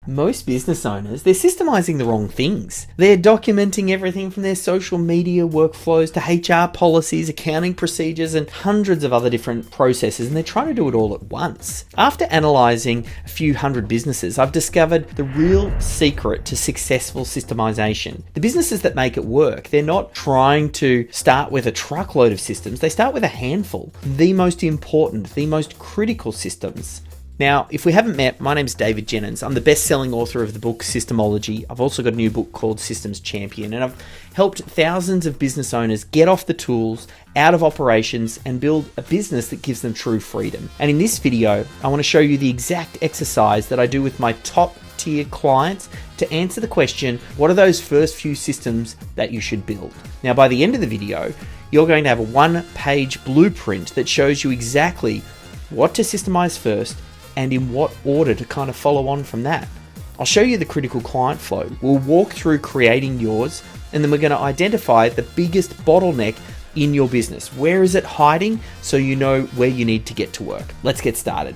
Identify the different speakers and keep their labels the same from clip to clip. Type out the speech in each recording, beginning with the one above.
Speaker 1: Most business owners, they're systemizing the wrong things. They're documenting everything from their social media workflows to HR policies, accounting procedures, and hundreds of other different processes, and they're trying to do it all at once. After analyzing a few hundred businesses, I've discovered the real secret to successful systemization. The businesses that make it work, they're not trying to start with a truckload of systems. They start with a handful, the most important, the most critical systems. Now, if we haven't met, my name's David Jenyns. I'm the best-selling author of the book Systemology. I've also got a new book called Systems Champion, and I've helped thousands of business owners get off the tools, out of operations, and build a business that gives them true freedom. And in this video, I want to show you the exact exercise that I do with my top-tier clients to answer the question, what are those first few systems that you should build? Now, by the end of the video, you're going to have a one-page blueprint that shows you exactly what to systemize first, and in what order to kind of follow on from that. I'll show you the critical client flow. We'll walk through creating yours, and then we're going to identify the biggest bottleneck in your business. Where is it hiding so you know where you need to get to work? Let's get started.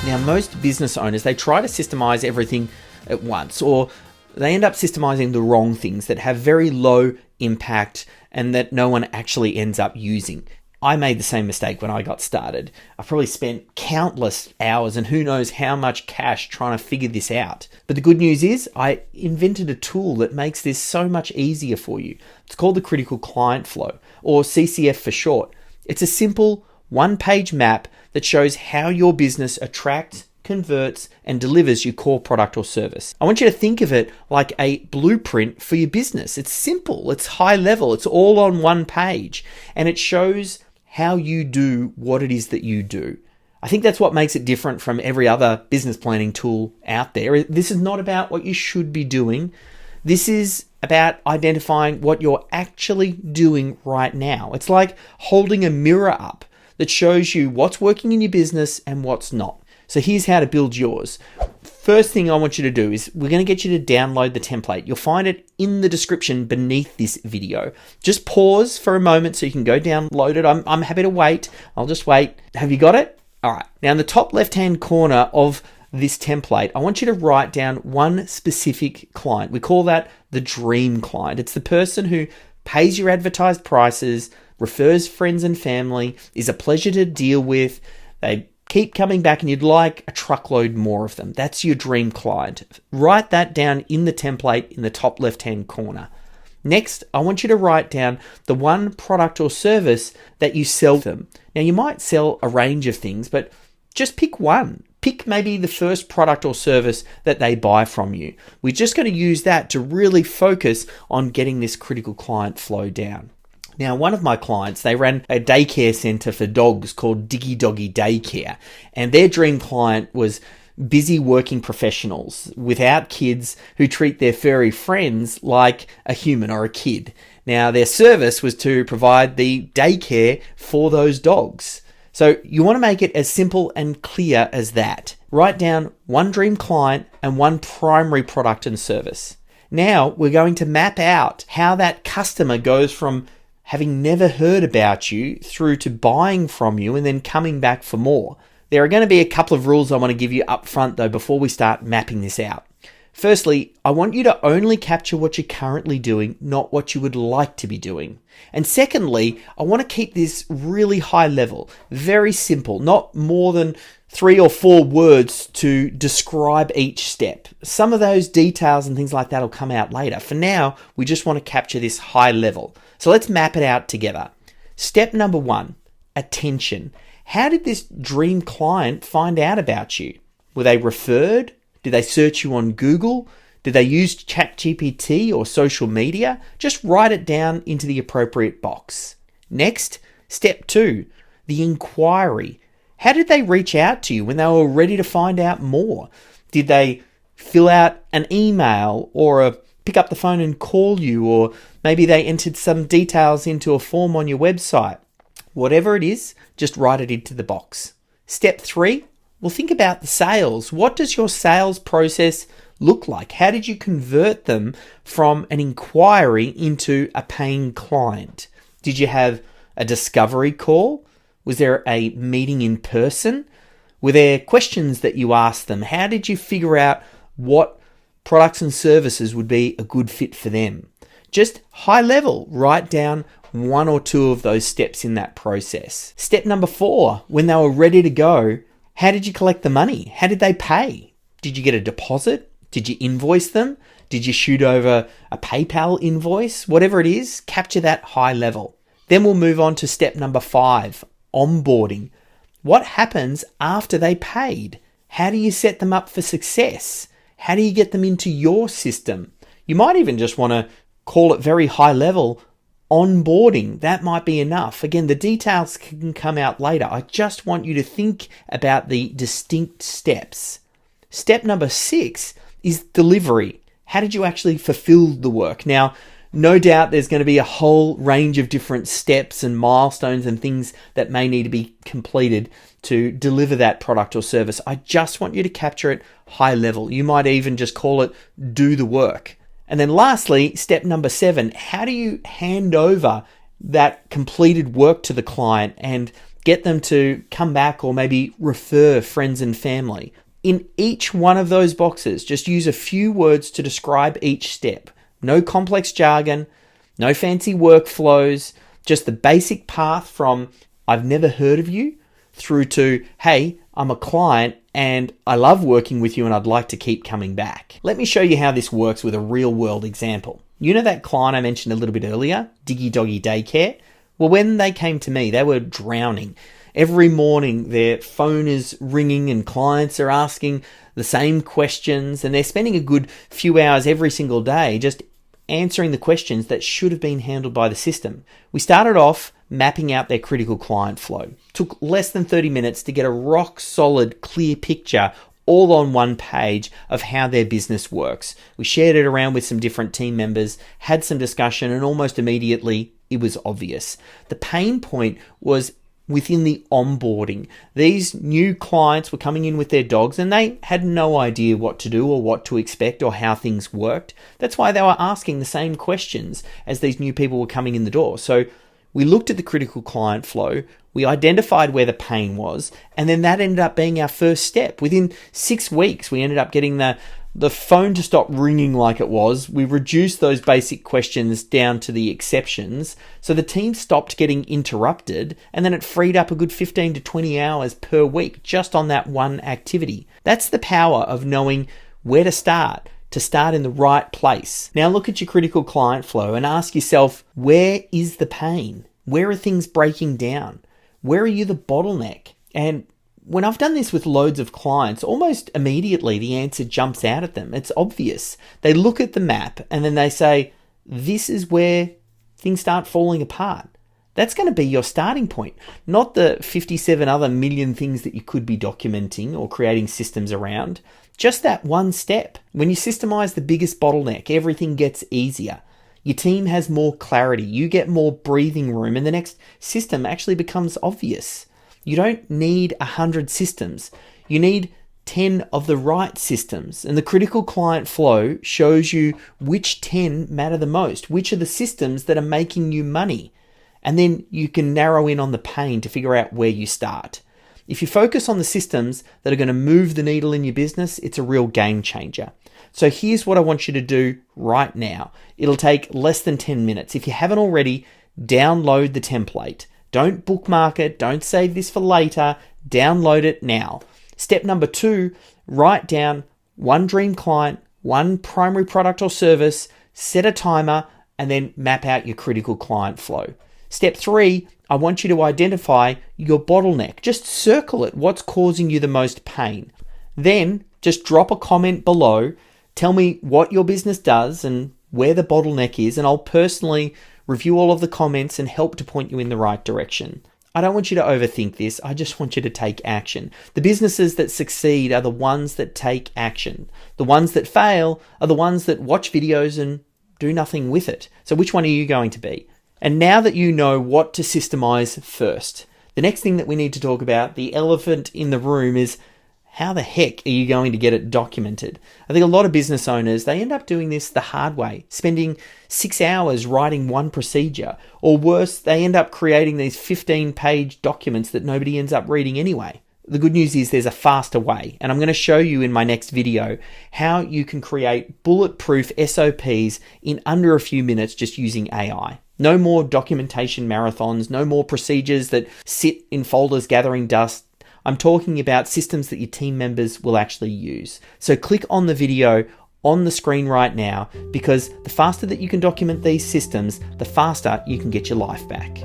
Speaker 1: Now, most business owners, they try to systemize everything at once, or they end up systemizing the wrong things that have very low impact and that no one actually ends up using. I made the same mistake when I got started. I probably spent countless hours and who knows how much cash trying to figure this out. But the good news is I invented a tool that makes this so much easier for you. It's called the Critical Client Flow, or CCF for short. It's a simple one-page map that shows how your business attracts, converts, and delivers your core product or service. I want you to think of it like a blueprint for your business. It's simple, it's high level, it's all on one page, and it shows how you do what it is that you do. I think that's what makes it different from every other business planning tool out there. This is not about what you should be doing. This is about identifying what you're actually doing right now. It's like holding a mirror up that shows you what's working in your business and what's not. So here's how to build yours. First thing I want you to do is we're going to get you to download the template. You'll find it in the description beneath this video. Just pause for a moment so you can go download it. I'm happy to wait. I'll just wait. Have you got it? All right. Now in the top left-hand corner of this template, I want you to write down one specific client. We call that the dream client. It's the person who pays your advertised prices, refers friends and family, is a pleasure to deal with. They keep coming back and you'd like a truckload more of them. That's your dream client. Write that down in the template in the top left-hand corner. Next, I want you to write down the one product or service that you sell them. Now, you might sell a range of things, but just pick one. Pick maybe the first product or service that they buy from you. We're just going to use that to really focus on getting this critical client flow down. Now, one of my clients, they ran a daycare center for dogs called Diggy, Doggy Daycare, and their dream client was busy working professionals without kids who treat their furry friends like a human or a kid. Now, their service was to provide the daycare for those dogs. So you want to make it as simple and clear as that. Write down one dream client and one primary product and service. Now, we're going to map out how that customer goes from having never heard about you through to buying from you and then coming back for more. There are going to be a couple of rules I want to give you up front though before we start mapping this out. Firstly, I want you to only capture what you're currently doing, not what you would like to be doing. And secondly, I want to keep this really high level, very simple, not more than 3 or 4 words to describe each step. Some of those details and things like that will come out later. For now, we just want to capture this high level. So let's map it out together. Step number 1, attention. How did this dream client find out about you? Were they referred? Did they search you on Google? Did they use ChatGPT or social media? Just write it down into the appropriate box. Next, step 2, the inquiry. How did they reach out to you when they were ready to find out more? Did they fill out an email or pick up the phone and call you, or maybe they entered some details into a form on your website? Whatever it is, just write it into the box. Step 3, well, think about the sales. What does your sales process look like? How did you convert them from an inquiry into a paying client? Did you have a discovery call? Was there a meeting in person? Were there questions that you asked them? How did you figure out what products and services would be a good fit for them? Just high level, write down one or two of those steps in that process. Step number 4, when they were ready to go, how did you collect the money? How did they pay? Did you get a deposit? Did you invoice them? Did you shoot over a PayPal invoice? Whatever it is, capture that high level. Then we'll move on to step number 5, onboarding. What happens after they paid? How do you set them up for success? How do you get them into your system? You might even just want to call it very high level onboarding. That might be enough. Again, the details can come out later. I just want you to think about the distinct steps. Step number 6 is delivery. How did you actually fulfill the work? Now, no doubt there's going to be a whole range of different steps and milestones and things that may need to be completed to deliver that product or service. I just want you to capture it high level. You might even just call it do the work. And then lastly, step number 7, how do you hand over that completed work to the client and get them to come back or maybe refer friends and family? In each one of those boxes, just use a few words to describe each step. No complex jargon, no fancy workflows, just the basic path from I've never heard of you through to, hey, I'm a client and I love working with you and I'd like to keep coming back. Let me show you how this works with a real world example. You know that client I mentioned a little bit earlier, Diggy, Doggy, Daycare? Well, when they came to me, they were drowning. Every morning their phone is ringing and clients are asking the same questions and they're spending a good few hours every single day just answering the questions that should have been handled by the system. We started off mapping out their critical client flow. Took less than 30 minutes to get a rock solid, clear picture all on one page of how their business works. We shared it around with some different team members, had some discussion, and almost immediately it was obvious. The pain point was within the onboarding. These new clients were coming in with their dogs and they had no idea what to do or what to expect or how things worked. That's why they were asking the same questions as these new people were coming in the door. So we looked at the critical client flow, we identified where the pain was, and then that ended up being our first step. Within 6 weeks, we ended up getting the phone to stop ringing like it was. We reduced those basic questions down to the exceptions. So the team stopped getting interrupted, and then it freed up a good 15 to 20 hours per week just on that one activity. That's the power of knowing where to start in the right place. Now look at your critical client flow and ask yourself, where is the pain? Where are things breaking down? Where are you the bottleneck? And when I've done this with loads of clients, almost immediately the answer jumps out at them. It's obvious. They look at the map and then they say, this is where things start falling apart. That's going to be your starting point, not the 57 other million things that you could be documenting or creating systems around. Just that one step. When you systemize the biggest bottleneck, everything gets easier. Your team has more clarity. You get more breathing room and the next system actually becomes obvious. You don't need 100 systems. You need 10 of the right systems. And the critical client flow shows you which 10 matter the most, which are the systems that are making you money. And then you can narrow in on the pain to figure out where you start. If you focus on the systems that are going to move the needle in your business, it's a real game changer. So here's what I want you to do right now. It'll take less than 10 minutes. If you haven't already, download the template. Don't bookmark it. Don't save this for later. Download it now. Step number 2, write down one dream client, one primary product or service, set a timer, and then map out your critical client flow. Step 3, I want you to identify your bottleneck. Just circle it. What's causing you the most pain? Then just drop a comment below. Tell me what your business does and where the bottleneck is, and I'll personally review all of the comments and help to point you in the right direction. I don't want you to overthink this. I just want you to take action. The businesses that succeed are the ones that take action. The ones that fail are the ones that watch videos and do nothing with it. So which one are you going to be? And now that you know what to systemize first, the next thing that we need to talk about, the elephant in the room, is how the heck are you going to get it documented? I think a lot of business owners, they end up doing this the hard way, spending 6 hours writing one procedure, or worse, they end up creating these 15-page documents that nobody ends up reading anyway. the good news is there's a faster way, and I'm going to show you in my next video how you can create bulletproof SOPs in under a few minutes just using AI. No more documentation marathons, no more procedures that sit in folders gathering dust. I'm talking about systems that your team members will actually use. So click on the video on the screen right now, because the faster that you can document these systems, the faster you can get your life back.